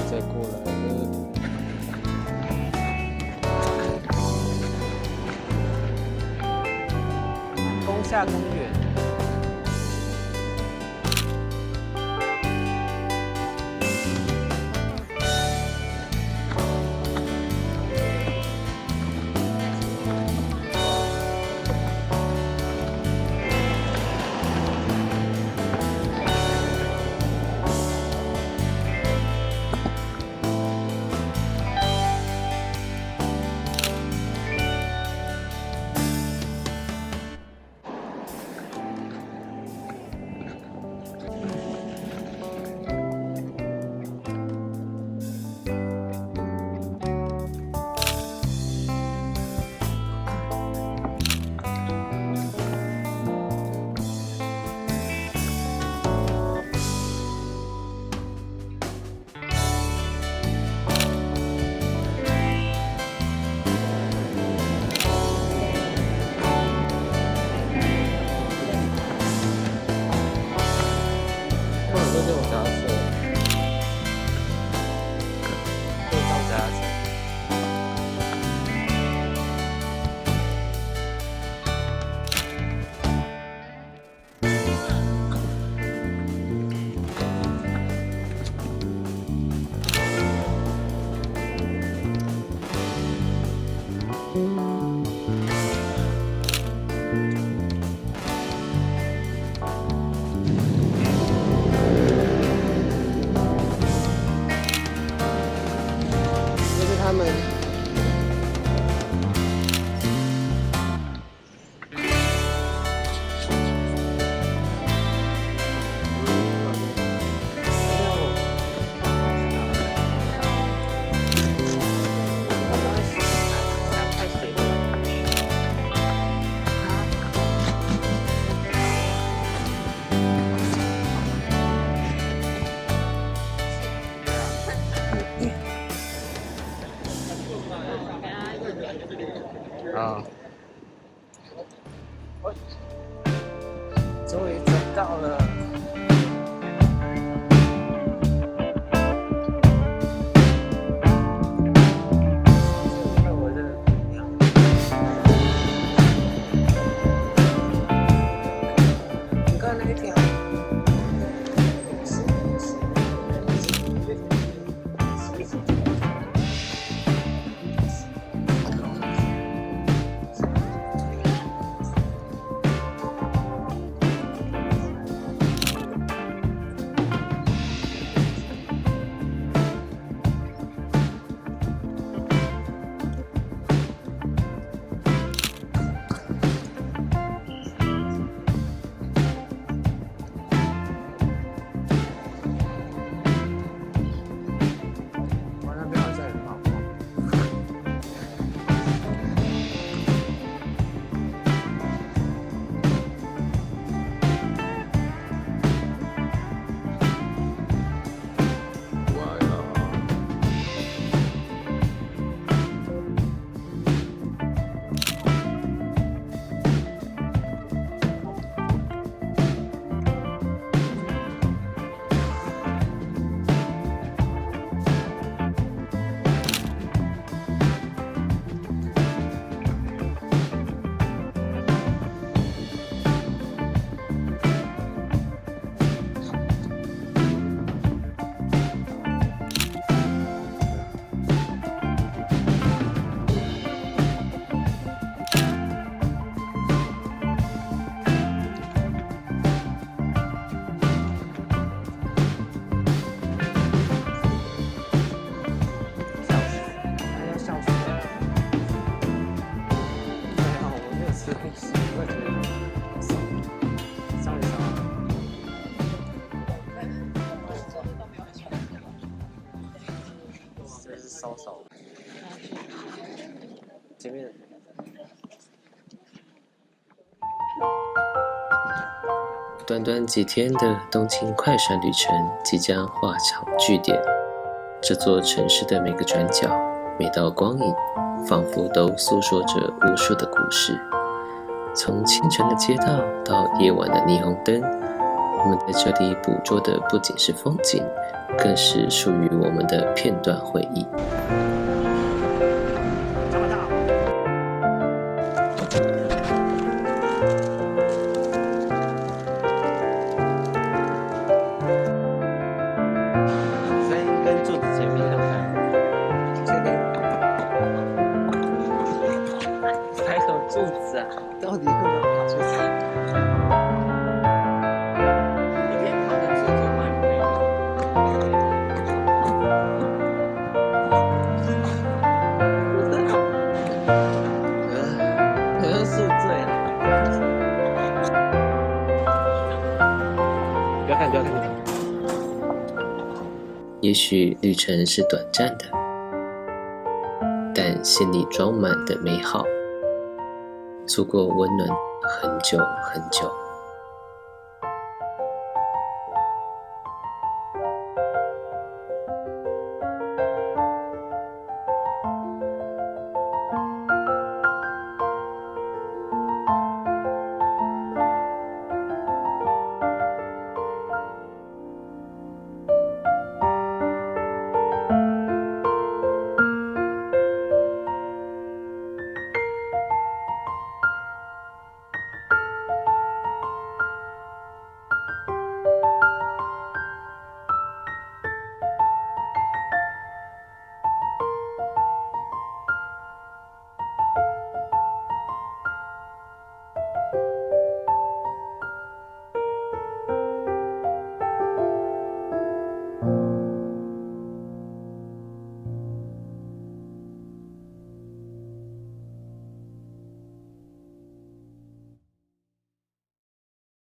再过来了。宫下公园。他们终于找到了。你看那一条。稍稍前面短短几天的东京快闪旅程即将画上句点。这座城市的每个转角、每道光影，仿佛都诉说着无数的故事。从清晨的街道到夜晚的霓虹灯，我们在这里捕捉的不仅是风景，更是属于我们的片段回忆。到底会哪个柱子？你可以跑的速度慢一点。我要宿醉了。不要看，不要看。也许旅程是短暂的，但心里装满的美好，足够温暖很久很久。